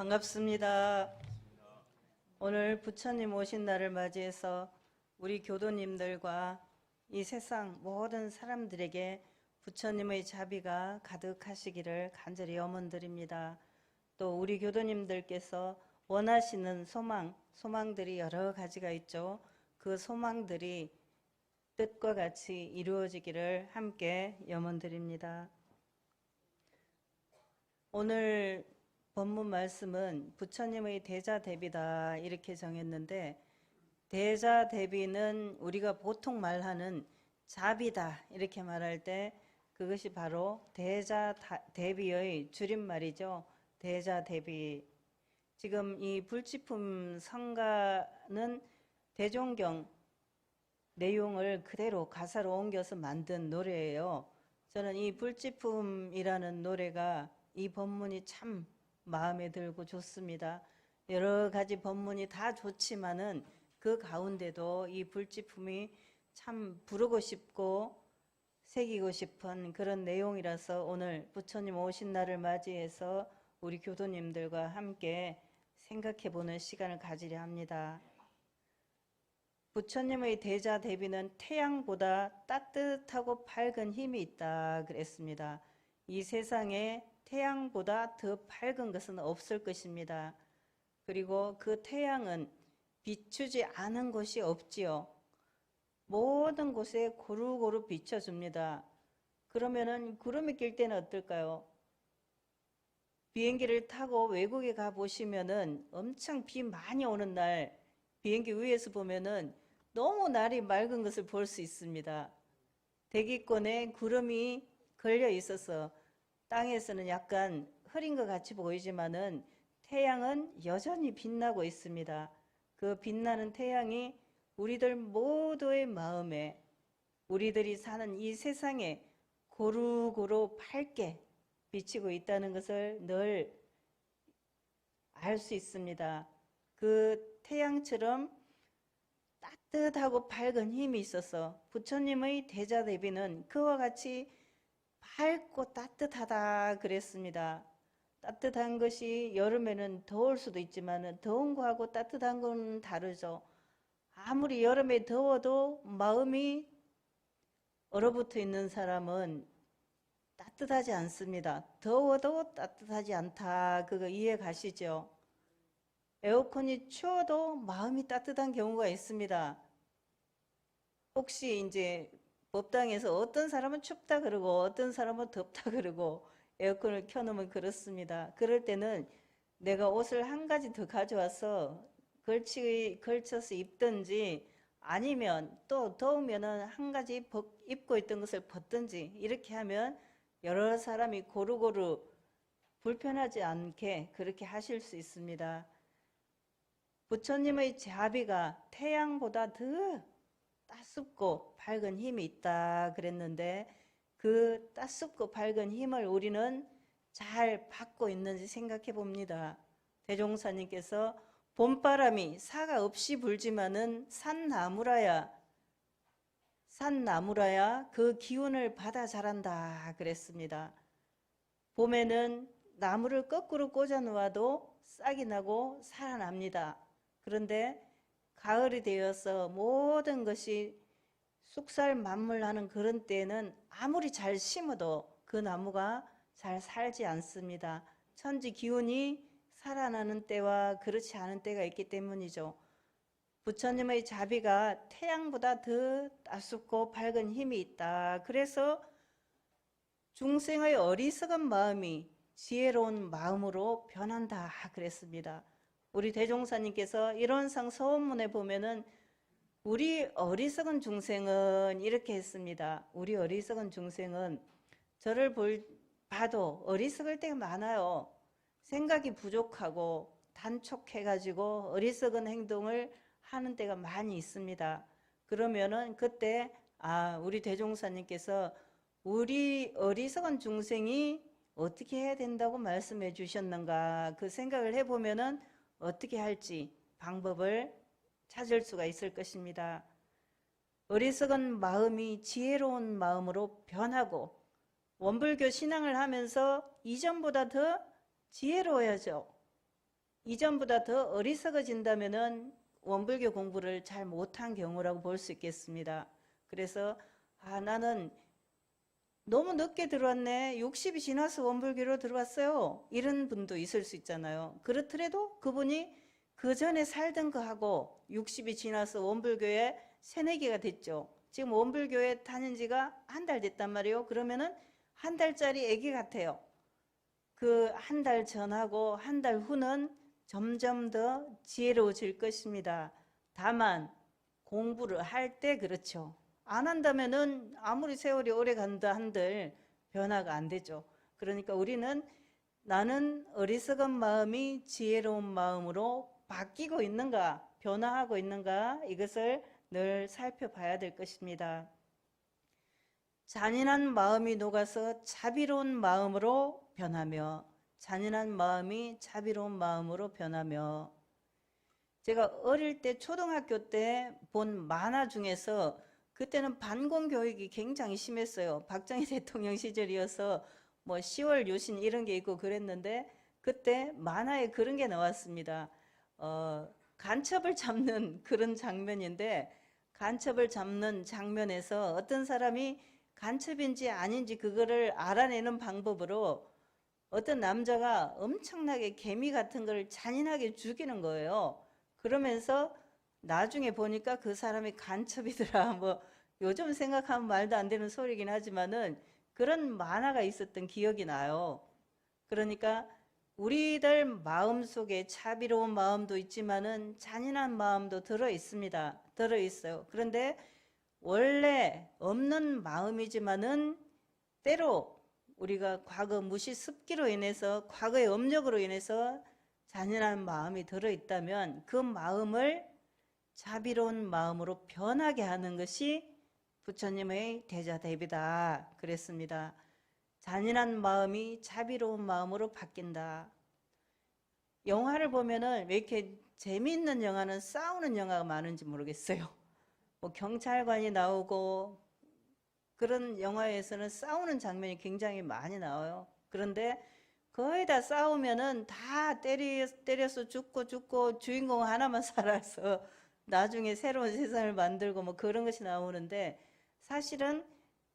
반갑습니다. 오늘 부처님 오신 날을 맞이해서 우리 교도님들과 이 세상 모든 사람들에게 부처님의 자비가 가득하시기를 간절히 염원드립니다. 또 우리 교도님들께서 원하시는 소망들이 여러 가지가 있죠. 그 소망들이 뜻과 같이 이루어지기를 함께 염원드립니다. 오늘 본문 말씀은 부처님의 대자대비다 이렇게 정했는데, 대자대비는 우리가 보통 말하는 자비다 이렇게 말할 때 그것이 바로 대자대비의 줄임말이죠. 대자대비. 지금 이 불지품 성가는 대종경 내용을 그대로 가사로 옮겨서 만든 노래예요. 저는 이 불지품이라는 노래가 이 법문이 참 마음에 들고 좋습니다. 여러 가지 법문이 다 좋지만은 그 가운데도 이 불지품이 참 부르고 싶고 새기고 싶은 그런 내용이라서 오늘 부처님 오신 날을 맞이해서 우리 교도님들과 함께 생각해보는 시간을 가지려 합니다. 부처님의 대자대비는 태양보다 따뜻하고 밝은 힘이 있다 그랬습니다. 이 세상에 태양보다 더 밝은 것은 없을 것입니다. 그리고 그 태양은 비추지 않은 곳이 없지요. 모든 곳에 고루고루 비춰줍니다. 그러면은 구름이 낄 때는 어떨까요? 비행기를 타고 외국에 가 보시면은 엄청 비 많이 오는 날 비행기 위에서 보면은 너무 날이 맑은 것을 볼 수 있습니다. 대기권에 구름이 걸려 있어서 땅에서는 약간 흐린 것 같이 보이지만은 태양은 여전히 빛나고 있습니다. 그 빛나는 태양이 우리들 모두의 마음에, 우리들이 사는 이 세상에 고루고루 밝게 비치고 있다는 것을 늘 알 수 있습니다. 그 태양처럼 따뜻하고 밝은 힘이 있어서 부처님의 대자대비는 그와 같이 밝고 따뜻하다 그랬습니다. 따뜻한 것이 여름에는 더울 수도 있지만 더운 거하고 따뜻한 건 다르죠. 아무리 여름에 더워도 마음이 얼어붙어 있는 사람은 따뜻하지 않습니다. 더워도 따뜻하지 않다. 그거 이해 가시죠? 에어컨이 추워도 마음이 따뜻한 경우가 있습니다. 혹시 이제 법당에서 어떤 사람은 춥다 그러고 어떤 사람은 덥다 그러고 에어컨을 켜놓으면 그렇습니다. 그럴 때는 내가 옷을 한 가지 더 가져와서 걸쳐서 입든지 아니면 또 더우면은 한 가지 입고 있던 것을 벗든지 이렇게 하면 여러 사람이 고루고루 불편하지 않게 그렇게 하실 수 있습니다. 부처님의 자비가 태양보다 더 따숩고 밝은 힘이 있다 그랬는데 그 따숩고 밝은 힘을 우리는 잘 받고 있는지 생각해 봅니다. 대종사님께서 봄바람이 사가 없이 불지만은 산나무라야 그 기운을 받아 자란다 그랬습니다. 봄에는 나무를 거꾸로 꽂아 놓아도 싹이 나고 살아납니다. 그런데 가을이 되어서 모든 것이 쑥살만물하는 그런 때에는 아무리 잘 심어도 그 나무가 잘 살지 않습니다. 천지 기운이 살아나는 때와 그렇지 않은 때가 있기 때문이죠. 부처님의 자비가 태양보다 더 따숩고 밝은 힘이 있다. 그래서 중생의 어리석은 마음이 지혜로운 마음으로 변한다 그랬습니다. 우리 대종사님께서 일원상 서원문에 보면은 우리 어리석은 중생은 이렇게 했습니다. 우리 어리석은 중생은 저를 봐도 어리석을 때가 많아요. 생각이 부족하고 단촉해가지고 어리석은 행동을 하는 때가 많이 있습니다. 그러면은 그때 우리 대종사님께서 우리 어리석은 중생이 어떻게 해야 된다고 말씀해 주셨는가 그 생각을 해보면은 어떻게 할지 방법을 찾을 수가 있을 것입니다. 어리석은 마음이 지혜로운 마음으로 변하고 원불교 신앙을 하면서 이전보다 더 지혜로워야죠. 이전보다 더 어리석어진다면은 원불교 공부를 잘 못한 경우라고 볼 수 있겠습니다. 그래서 나는 너무 늦게 들어왔네. 60이 지나서 원불교로 들어왔어요. 이런 분도 있을 수 있잖아요. 그렇더라도 그분이 그 전에 살던 거하고 60이 지나서 원불교에 새내기가 됐죠. 지금 원불교에 다닌 지가 한 달 됐단 말이에요. 그러면은 한 달짜리 아기 같아요. 그 한 달 전하고 한 달 후는 점점 더 지혜로워질 것입니다. 다만 공부를 할 때 그렇죠. 안 한다면은 아무리 세월이 오래 간다 한들 변화가 안 되죠. 그러니까 우리는 나는 어리석은 마음이 지혜로운 마음으로 바뀌고 있는가, 변화하고 있는가, 이것을 늘 살펴봐야 될 것입니다. 잔인한 마음이 녹아서 자비로운 마음으로 변하며, 잔인한 마음이 자비로운 마음으로 변하며, 제가 어릴 때 초등학교 때 본 만화 중에서 그때는 반공 교육이 굉장히 심했어요. 박정희 대통령 시절이어서 뭐 10월 유신 이런 게 있고 그랬는데 그때 만화에 그런 게 나왔습니다. 간첩을 잡는 그런 장면인데 간첩을 잡는 장면에서 어떤 사람이 간첩인지 아닌지 그거를 알아내는 방법으로 어떤 남자가 엄청나게 개미 같은 걸 잔인하게 죽이는 거예요. 그러면서 나중에 보니까 그 사람이 간첩이더라. 뭐 요즘 생각하면 말도 안 되는 소리긴 하지만은 그런 만화가 있었던 기억이 나요. 그러니까 우리들 마음속에 자비로운 마음도 있지만은 잔인한 마음도 들어 있습니다. 들어 있어요. 그런데 원래 없는 마음이지만은 때로 우리가 과거 무시 습기로 인해서 과거의 업력으로 인해서 잔인한 마음이 들어 있다면 그 마음을 자비로운 마음으로 변하게 하는 것이 부처님의 대자대비다 그랬습니다. 잔인한 마음이 자비로운 마음으로 바뀐다. 영화를 보면은 왜 이렇게 재미있는 영화는 싸우는 영화가 많은지 모르겠어요. 뭐 경찰관이 나오고 그런 영화에서는 싸우는 장면이 굉장히 많이 나와요. 그런데 거의 다 싸우면은 다 때려서 죽고 주인공 하나만 살아서 나중에 새로운 세상을 만들고 뭐 그런 것이 나오는데 사실은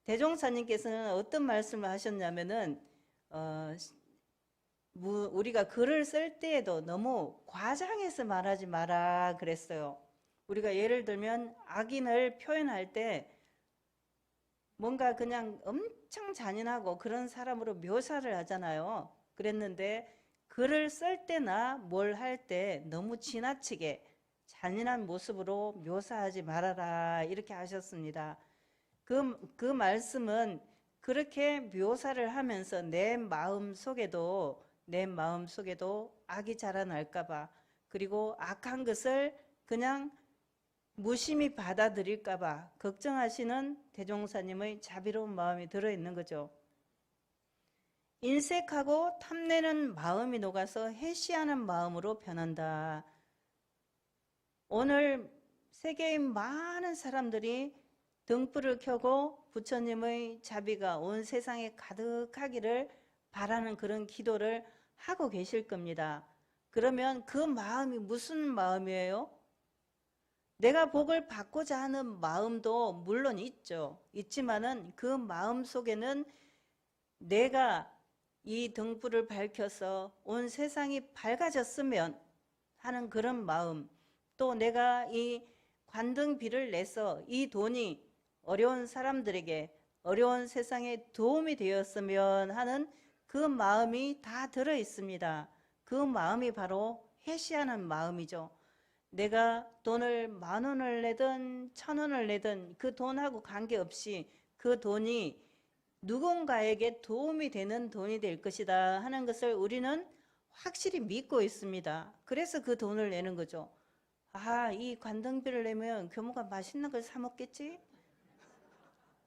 대종사님께서는 어떤 말씀을 하셨냐면은 우리가 글을 쓸 때에도 너무 과장해서 말하지 마라 그랬어요. 우리가 예를 들면 악인을 표현할 때 뭔가 그냥 엄청 잔인하고 그런 사람으로 묘사를 하잖아요. 그랬는데 글을 쓸 때나 뭘 할 때 너무 지나치게 잔인한 모습으로 묘사하지 말아라 이렇게 하셨습니다. 그 말씀은 그렇게 묘사를 하면서 내 마음 속에도 악이 자라날까봐 그리고 악한 것을 그냥 무심히 받아들일까봐 걱정하시는 대종사님의 자비로운 마음이 들어있는 거죠. 인색하고 탐내는 마음이 녹아서 해시하는 마음으로 변한다. 오늘 세계의 많은 사람들이 등불을 켜고 부처님의 자비가 온 세상에 가득하기를 바라는 그런 기도를 하고 계실 겁니다. 그러면 그 마음이 무슨 마음이에요? 내가 복을 받고자 하는 마음도 물론 있죠. 있지만은 그 마음 속에는 내가 이 등불을 밝혀서 온 세상이 밝아졌으면 하는 그런 마음, 또 내가 이 관등비를 내서 이 돈이 어려운 사람들에게 어려운 세상에 도움이 되었으면 하는 그 마음이 다 들어 있습니다. 그 마음이 바로 해시하는 마음이죠. 내가 돈을 10,000원을 내든 1,000원을 내든 그 돈하고 관계없이 그 돈이 누군가에게 도움이 되는 돈이 될 것이다 하는 것을 우리는 확실히 믿고 있습니다. 그래서 그 돈을 내는 거죠. 이 관등비를 내면 교무가 맛있는 걸 사 먹겠지?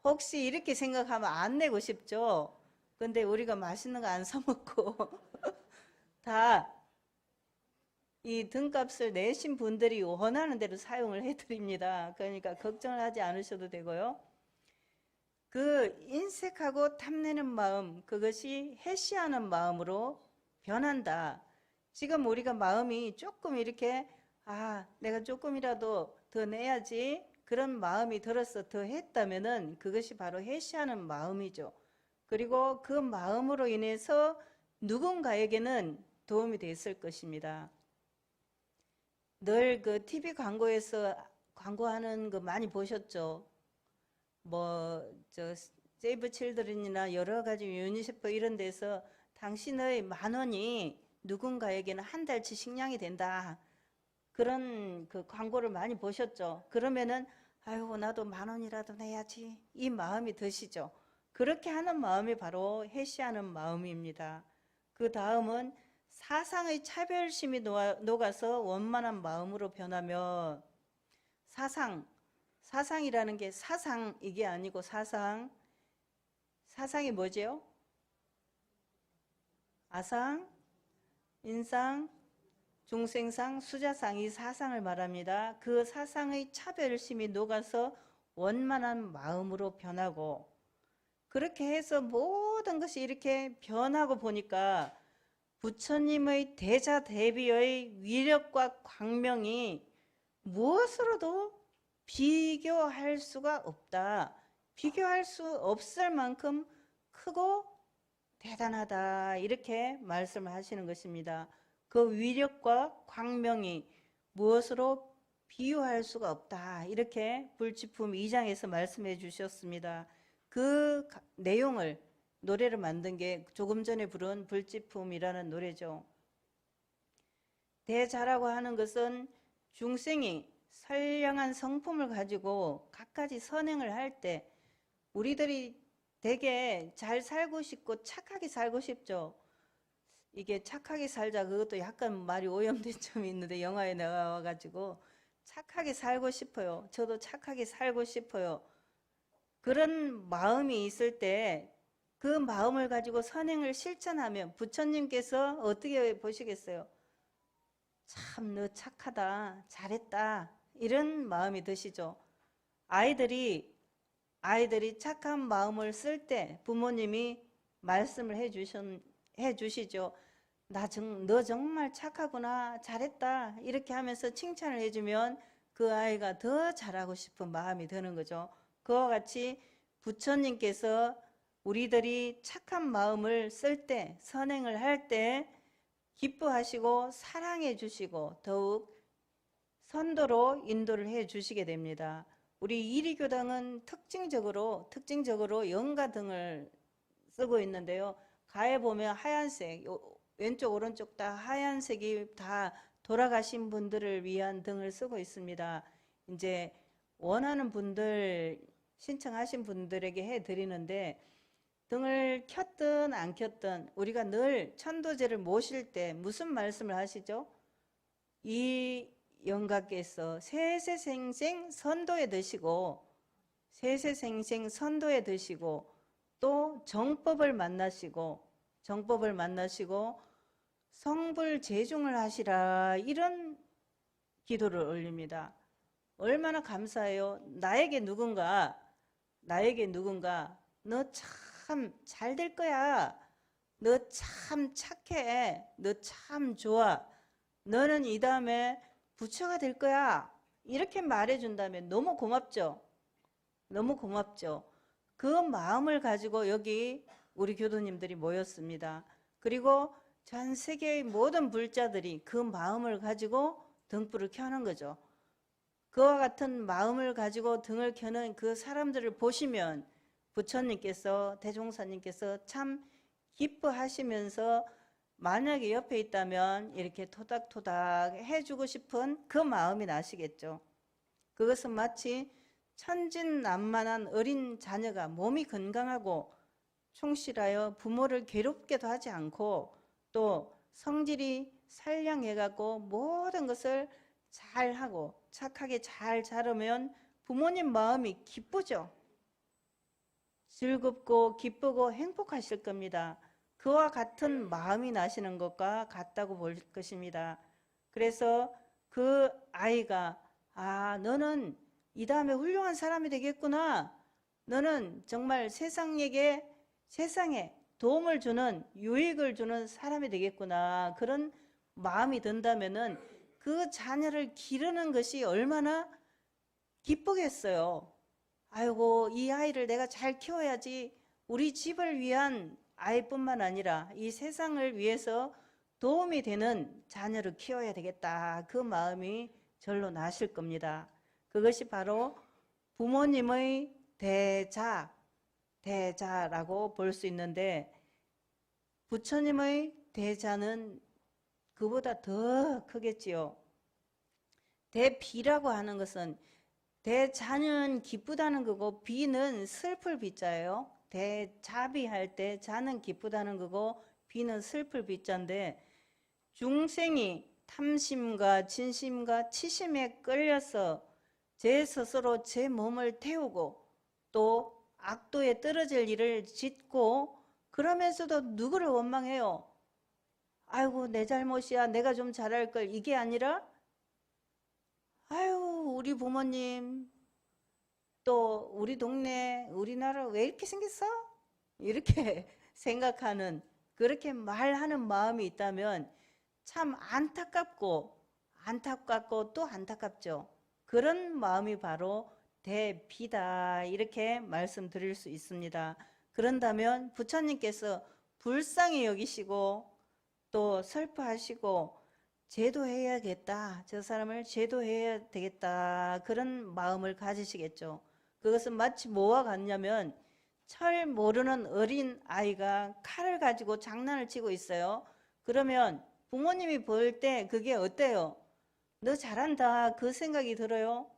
혹시 이렇게 생각하면 안 내고 싶죠? 근데 우리가 맛있는 거 안 사 먹고 다 이 등값을 내신 분들이 원하는 대로 사용을 해드립니다. 그러니까 걱정을 하지 않으셔도 되고요. 그 인색하고 탐내는 마음, 그것이 해시하는 마음으로 변한다. 지금 우리가 마음이 조금 이렇게 내가 조금이라도 더 내야지 그런 마음이 들어서 더 했다면은 그것이 바로 해시하는 마음이죠. 그리고 그 마음으로 인해서 누군가에게는 도움이 됐을 것입니다. 늘 그 TV 광고에서 광고하는 거 많이 보셨죠? 세이브 칠드런이나 여러 가지 유니세프 이런 데서 당신의 10,000원이 누군가에게는 한 달치 식량이 된다. 그런 그 광고를 많이 보셨죠? 그러면은 아이고 나도 10,000원이라도 내야지 이 마음이 드시죠? 그렇게 하는 마음이 바로 해시하는 마음입니다. 그 다음은 사상의 차별심이 녹아서 원만한 마음으로 변하며 사상이라는 게 사상 이게 아니고 사상이 뭐죠? 아상, 인상, 중생상, 수자상 이 사상을 말합니다. 그 사상의 차별심이 녹아서 원만한 마음으로 변하고 그렇게 해서 모든 것이 이렇게 변하고 보니까 부처님의 대자대비의 위력과 광명이 무엇으로도 비교할 수가 없다. 비교할 수 없을 만큼 크고 대단하다. 이렇게 말씀을 하시는 것입니다. 그 위력과 광명이 무엇으로 비유할 수가 없다. 이렇게 불지품 2장에서 말씀해 주셨습니다. 그 내용을 노래를 만든 게 조금 전에 부른 불지품이라는 노래죠. 대자라고 하는 것은 중생이 선량한 성품을 가지고 갖가지 선행을 할 때 우리들이 되게 잘 살고 싶고 착하게 살고 싶죠. 이게 착하게 살자 그것도 약간 말이 오염된 점이 있는데 영화에 나와가지고 착하게 살고 싶어요. 저도 착하게 살고 싶어요. 그런 마음이 있을 때 그 마음을 가지고 선행을 실천하면 부처님께서 어떻게 보시겠어요? 참 너 착하다, 잘했다 이런 마음이 드시죠. 아이들이 착한 마음을 쓸 때 부모님이 말씀을 해주시죠. 너 정말 착하구나, 잘했다 이렇게 하면서 칭찬을 해주면 그 아이가 더 잘하고 싶은 마음이 드는 거죠. 그와 같이 부처님께서 우리들이 착한 마음을 쓸 때, 선행을 할 때 기뻐하시고 사랑해 주시고 더욱 선도로 인도를 해 주시게 됩니다. 우리 이리교당은 특징적으로 연가 등을 쓰고 있는데요. 가에 보면 하얀색, 왼쪽 오른쪽 다 하얀색이 다 돌아가신 분들을 위한 등을 쓰고 있습니다. 이제 원하는 분들 신청하신 분들에게 해 드리는데 등을 켰든 안 켰든 우리가 늘 천도제를 모실 때 무슨 말씀을 하시죠? 이 영가께서 세세생생 선도에 드시고 또 정법을 만나시고 성불재중을 하시라 이런 기도를 올립니다. 얼마나 감사해요. 나에게 누군가 너 참 잘 될 거야. 너 참 착해. 너 참 좋아. 너는 이 다음에 부처가 될 거야. 이렇게 말해준다면 너무 고맙죠. 그 마음을 가지고 여기 우리 교도님들이 모였습니다. 그리고 전 세계의 모든 불자들이 그 마음을 가지고 등불을 켜는 거죠. 그와 같은 마음을 가지고 등을 켜는 그 사람들을 보시면 부처님께서 대종사님께서 참 기뻐하시면서 만약에 옆에 있다면 이렇게 토닥토닥 해주고 싶은 그 마음이 나시겠죠. 그것은 마치 천진난만한 어린 자녀가 몸이 건강하고 충실하여 부모를 괴롭게도 하지 않고 또 성질이 선량해갖고 모든 것을 잘하고 착하게 잘 자르면 부모님 마음이 기쁘죠. 즐겁고 기쁘고 행복하실 겁니다. 그와 같은 마음이 나시는 것과 같다고 볼 것입니다. 그래서 그 아이가 너는 이 다음에 훌륭한 사람이 되겠구나. 너는 정말 세상에 도움을 주는 유익을 주는 사람이 되겠구나. 그런 마음이 든다면은 그 자녀를 기르는 것이 얼마나 기쁘겠어요. 아이고, 이 아이를 내가 잘 키워야지. 우리 집을 위한 아이뿐만 아니라 이 세상을 위해서 도움이 되는 자녀를 키워야 되겠다. 그 마음이 절로 나실 겁니다. 그것이 바로 부모님의 대자라고 볼 수 있는데, 부처님의 대자는 그보다 더 크겠지요. 대비라고 하는 것은 대자는 기쁘다는 거고 비는 슬플 비자예요. 대자비할 때 자는 기쁘다는 거고 비는 슬플 비자인데, 중생이 탐심과 진심과 치심에 끌려서 제 스스로 제 몸을 태우고 또 악도에 떨어질 일을 짓고 그러면서도 누구를 원망해요? 아이고, 내 잘못이야, 내가 좀 잘할 걸, 이게 아니라 아유, 우리 부모님, 또 우리 동네, 우리나라 왜 이렇게 생겼어? 이렇게 생각하는, 그렇게 말하는 마음이 있다면 참 안타깝고 또 안타깝죠. 그런 마음이 바로 대비다, 이렇게 말씀드릴 수 있습니다. 그런다면 부처님께서 불쌍히 여기시고 또 슬퍼하시고 제도해야겠다, 저 사람을 제도해야 되겠다, 그런 마음을 가지시겠죠. 그것은 마치 뭐와 같냐면 철 모르는 어린 아이가 칼을 가지고 장난을 치고 있어요. 그러면 부모님이 볼 때 그게 어때요? 너 잘한다, 그 생각이 들어요?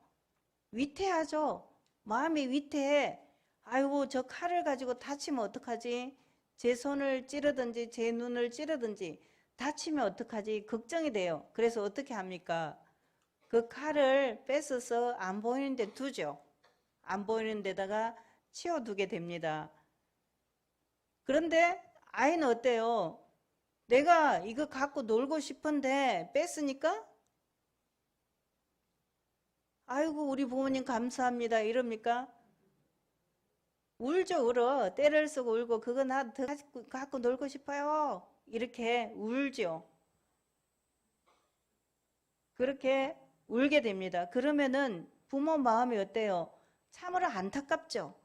위태하죠. 마음이 위태해. 아이고, 저 칼을 가지고 다치면 어떡하지? 제 손을 찌르든지 제 눈을 찌르든지 다치면 어떡하지? 걱정이 돼요. 그래서 어떻게 합니까? 그 칼을 뺏어서 안 보이는 데 두죠. 안 보이는 데다가 치워두게 됩니다. 그런데 아이는 어때요? 내가 이거 갖고 놀고 싶은데 뺐으니까 아이고, 우리 부모님 감사합니다, 이럽니까? 울죠, 울어. 때를 쓰고 울고, 그거 나 더 갖고 놀고 싶어요, 이렇게 울죠. 그렇게 울게 됩니다. 그러면은 부모 마음이 어때요? 참으로 안타깝죠.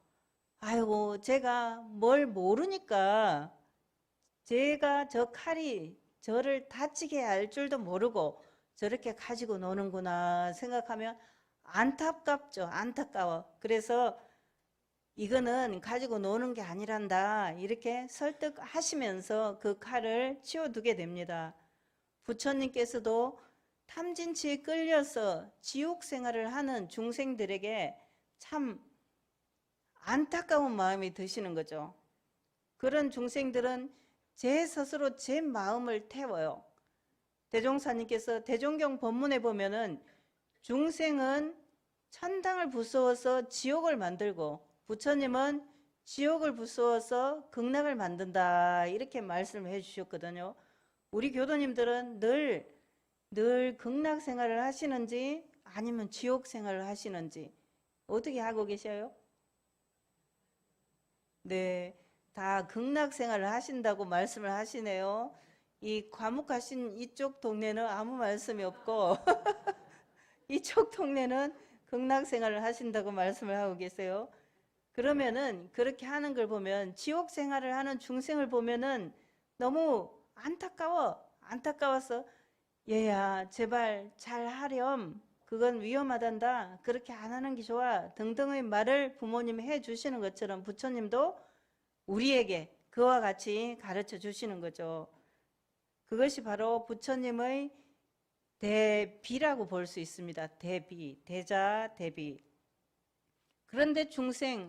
아이고, 제가 뭘 모르니까 제가 저 칼이 저를 다치게 할 줄도 모르고 저렇게 가지고 노는구나 생각하면 안타깝죠. 안타까워. 그래서 이거는 가지고 노는 게 아니란다, 이렇게 설득하시면서 그 칼을 치워두게 됩니다. 부처님께서도 탐진치에 끌려서 지옥 생활을 하는 중생들에게 참 안타까운 마음이 드시는 거죠. 그런 중생들은 제 스스로 제 마음을 태워요. 대종사님께서 대종경 법문에 보면은 중생은 천당을 부수어서 지옥을 만들고 부처님은 지옥을 부수어서 극락을 만든다, 이렇게 말씀을 해주셨거든요. 우리 교도님들은 늘 극락 생활을 하시는지 아니면 지옥 생활을 하시는지 어떻게 하고 계셔요? 네, 다 극락 생활을 하신다고 말씀을 하시네요. 이 과묵하신 이쪽 동네는 아무 말씀이 없고 이쪽 동네는 극락 생활을 하신다고 말씀을 하고 계세요. 그러면은 그렇게 하는 걸 보면, 지옥 생활을 하는 중생을 보면은 너무 안타까워서 얘야, 제발 잘 하렴, 그건 위험하단다, 그렇게 안 하는 게 좋아 등등의 말을 부모님이 해 주시는 것처럼 부처님도 우리에게 그와 같이 가르쳐 주시는 거죠. 그것이 바로 부처님의 대비라고 볼 수 있습니다. 대비, 대자, 대비. 그런데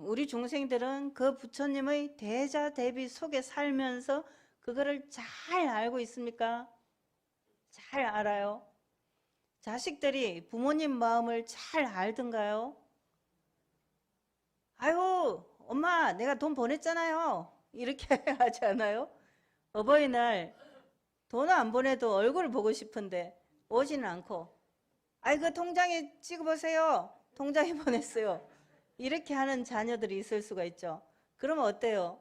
우리 중생들은 그 부처님의 대자, 대비 속에 살면서 그거를 잘 알고 있습니까? 잘 알아요. 자식들이 부모님 마음을 잘 알던가요? 아유, 엄마, 내가 돈 보냈잖아요, 이렇게 하지 않아요? 어버이날 돈 안 보내도 얼굴을 보고 싶은데 오지는 않고, 아이, 그 통장에 찍어보세요, 통장에 보냈어요, 이렇게 하는 자녀들이 있을 수가 있죠. 그러면 어때요?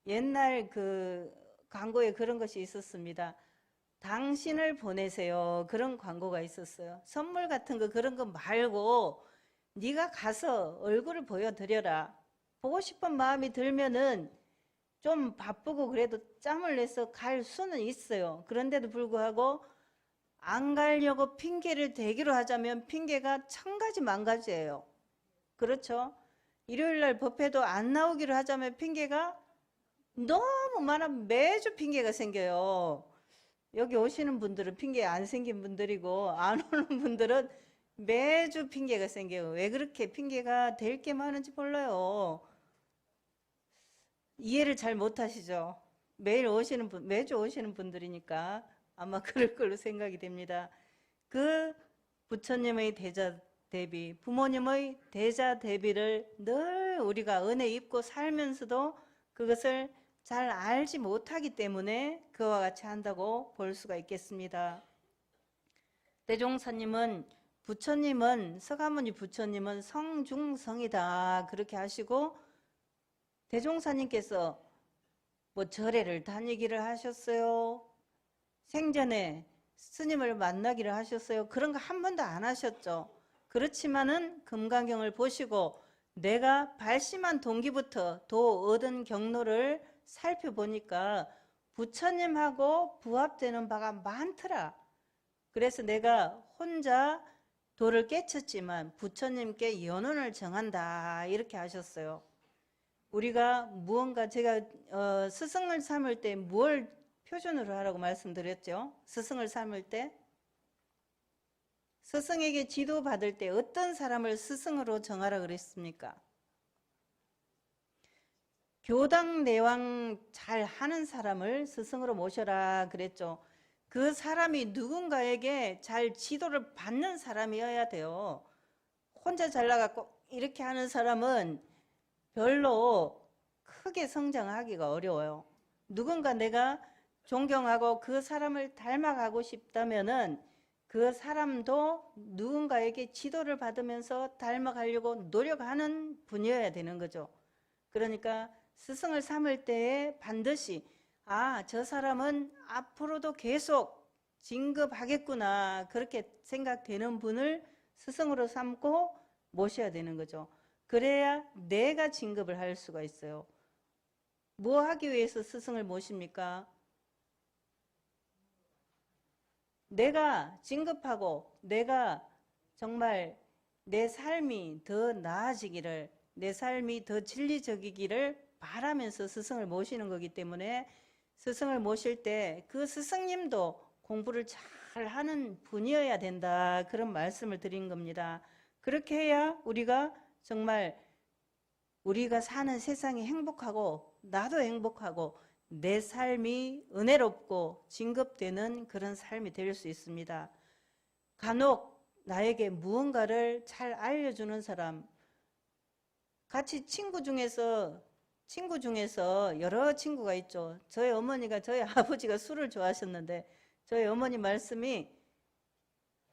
옛날 그 광고에 그런 것이 있었습니다. 당신을 보내세요. 그런 광고가 있었어요. 선물 같은 거 그런 거 말고 네가 가서 얼굴을 보여드려라. 보고 싶은 마음이 들면은 좀 바쁘고 그래도 짬을 내서 갈 수는 있어요. 그런데도 불구하고 안 가려고 핑계를 대기로 하자면 핑계가 천 가지 만 가지예요. 그렇죠? 일요일 날 법회도 안 나오기로 하자면 핑계가 너무 많아. 매주 핑계가 생겨요. 여기 오시는 분들은 핑계 안 생긴 분들이고 안 오는 분들은 매주 핑계가 생겨요. 왜 그렇게 핑계가 될 게 많은지 몰라요. 이해를 잘 못하시죠? 매일 오시는 분, 매주 오시는 분들이니까 아마 그럴 걸로 생각이 됩니다. 그 부처님의 대자 대비, 부모님의 대자 대비를 늘 우리가 은혜 입고 살면서도 그것을 잘 알지 못하기 때문에 그와 같이 한다고 볼 수가 있겠습니다. 대종사님은 부처님은 서가모니 부처님은 성중성이다 그렇게 하시고 대종사님께서 뭐 절에를 다니기를 하셨어요? 생전에 스님을 만나기를 하셨어요? 그런 거 한 번도 안 하셨죠. 그렇지만은 금강경을 보시고 내가 발심한 동기부터 도 얻은 경로를 살펴보니까 부처님하고 부합되는 바가 많더라. 그래서 내가 혼자 도를 깨쳤지만 부처님께 연원을 정한다 이렇게 하셨어요. 우리가 무언가 제가 스승을 삼을 때 뭘 표준으로 하라고 말씀드렸죠? 스승을 삼을 때 스승에게 지도받을 때 어떤 사람을 스승으로 정하라 그랬습니까? 교당 내왕 잘 하는 사람을 스승으로 모셔라 그랬죠. 그 사람이 누군가에게 잘 지도를 받는 사람이어야 돼요. 혼자 잘나갖고 이렇게 하는 사람은 별로 크게 성장하기가 어려워요. 누군가 내가 존경하고 그 사람을 닮아가고 싶다면은 그 사람도 누군가에게 지도를 받으면서 닮아가려고 노력하는 분이어야 되는 거죠. 그러니까 스승을 삼을 때에 반드시 저 사람은 앞으로도 계속 진급하겠구나 그렇게 생각되는 분을 스승으로 삼고 모셔야 되는 거죠. 그래야 내가 진급을 할 수가 있어요. 뭐 하기 위해서 스승을 모십니까? 내가 진급하고 내가 정말 내 삶이 더 나아지기를, 내 삶이 더 진리적이기를 바라면서 스승을 모시는 거기 때문에 스승을 모실 때 그 스승님도 공부를 잘 하는 분이어야 된다 그런 말씀을 드린 겁니다. 그렇게 해야 우리가 정말 우리가 사는 세상이 행복하고 나도 행복하고 내 삶이 은혜롭고 진급되는 그런 삶이 될 수 있습니다. 간혹 나에게 무언가를 잘 알려주는 사람, 같이 친구 중에서 여러 친구가 있죠. 저희 어머니가 저희 아버지가 술을 좋아하셨는데 저희 어머니 말씀이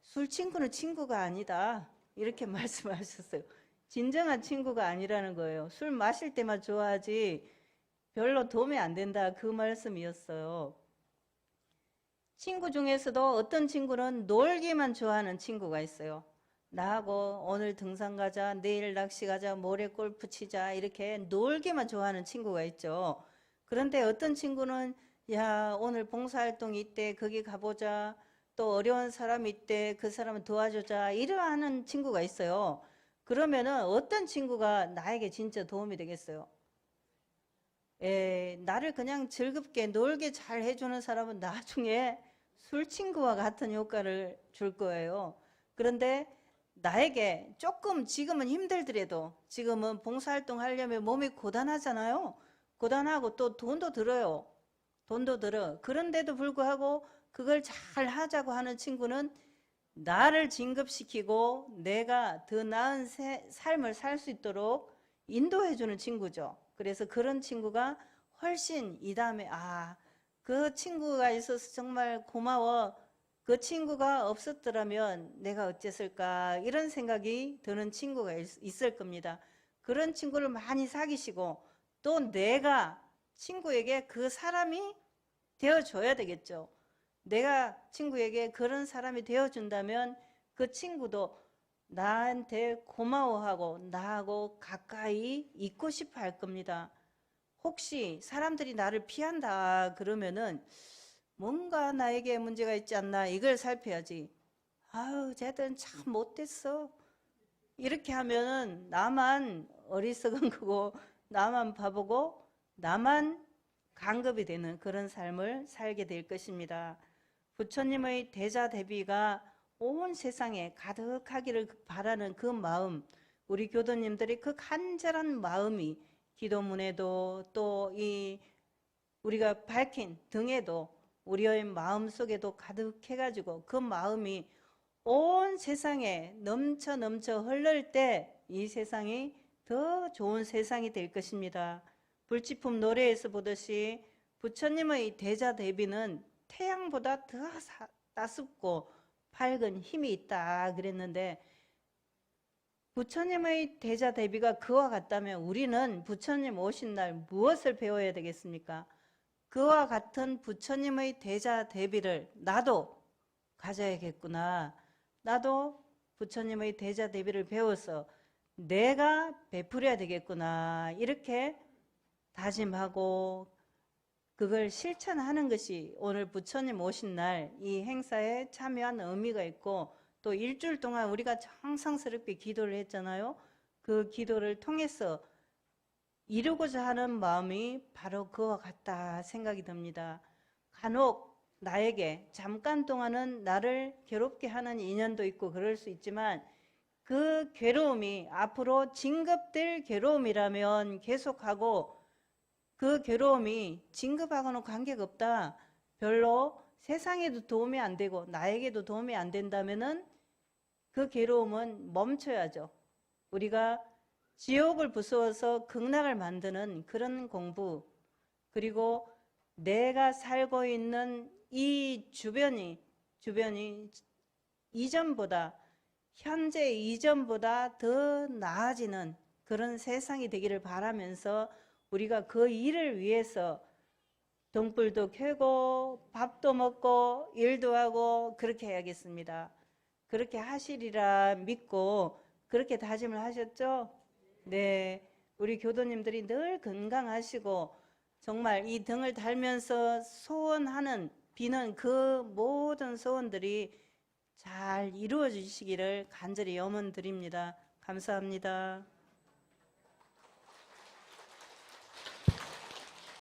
술 친구는 친구가 아니다 이렇게 말씀하셨어요. 진정한 친구가 아니라는 거예요. 술 마실 때만 좋아하지 별로 도움이 안 된다 그 말씀이었어요. 친구 중에서도 어떤 친구는 놀기만 좋아하는 친구가 있어요. 나하고 오늘 등산 가자, 내일 낚시 가자, 모레 골프 치자 이렇게 놀기만 좋아하는 친구가 있죠. 그런데 어떤 친구는 야 오늘 봉사활동이 있대 거기 가보자, 또 어려운 사람이 있대 그 사람을 도와주자 이러하는 친구가 있어요. 그러면은 어떤 친구가 나에게 진짜 도움이 되겠어요? 나를 그냥 즐겁게 놀게 잘 해주는 사람은 나중에 술 친구와 같은 효과를 줄 거예요. 그런데 나에게 조금 지금은 힘들더라도 지금은 봉사활동 하려면 몸이 고단하잖아요. 고단하고 또 돈도 들어요. 돈도 들어. 그런데도 불구하고 그걸 잘 하자고 하는 친구는 나를 진급시키고 내가 더 나은 삶을 살 수 있도록 인도해 주는 친구죠. 그래서 그런 친구가 훨씬 이 다음에 그 친구가 있어서 정말 고마워. 그 친구가 없었더라면 내가 어쨌을까 이런 생각이 드는 친구가 있을 겁니다. 그런 친구를 많이 사귀시고 또 내가 친구에게 그 사람이 되어줘야 되겠죠. 내가 친구에게 그런 사람이 되어준다면 그 친구도 나한테 고마워하고 나하고 가까이 있고 싶어 할 겁니다. 혹시 사람들이 나를 피한다 그러면은 뭔가 나에게 문제가 있지 않나 이걸 살펴야지. 아유, 쟤들은 참 못됐어. 이렇게 하면은 나만 어리석은 거고 나만 바보고 나만 간급이 되는 그런 삶을 살게 될 것입니다. 부처님의 대자 대비가 온 세상에 가득하기를 바라는 그 마음, 우리 교도님들의 그 간절한 마음이 기도문에도 또 이 우리가 밝힌 등에도 우리의 마음 속에도 가득해가지고 그 마음이 온 세상에 넘쳐 흐를 때 이 세상이 더 좋은 세상이 될 것입니다. 불지품 노래에서 보듯이 부처님의 대자 대비는 태양보다 더 따숩고 밝은 힘이 있다 그랬는데 부처님의 대자 대비가 그와 같다면 우리는 부처님 오신 날 무엇을 배워야 되겠습니까? 그와 같은 부처님의 대자 대비를 나도 가져야겠구나. 나도 부처님의 대자 대비를 배워서 내가 베풀어야 되겠구나. 이렇게 다짐하고 그걸 실천하는 것이 오늘 부처님 오신 날 이 행사에 참여한 의미가 있고 또 일주일 동안 우리가 정성스럽게 기도를 했잖아요. 그 기도를 통해서 이루고자 하는 마음이 바로 그와 같다 생각이 듭니다. 간혹 나에게 잠깐 동안은 나를 괴롭게 하는 인연도 있고 그럴 수 있지만 그 괴로움이 앞으로 진급될 괴로움이라면 계속하고 그 괴로움이 진급하고는 관계가 없다. 별로 세상에도 도움이 안 되고 나에게도 도움이 안 된다면은 그 괴로움은 멈춰야죠. 우리가 지옥을 부수어서 극락을 만드는 그런 공부, 그리고 내가 살고 있는 이 주변이 이전보다 현재 이전보다 더 나아지는 그런 세상이 되기를 바라면서 우리가 그 일을 위해서 등불도 켜고 밥도 먹고 일도 하고 그렇게 해야겠습니다. 그렇게 하시리라 믿고 그렇게 다짐을 하셨죠? 네, 우리 교도님들이 늘 건강하시고 정말 이 등을 달면서 소원하는 비는 그 모든 소원들이 잘 이루어지시기를 간절히 염원드립니다. 감사합니다.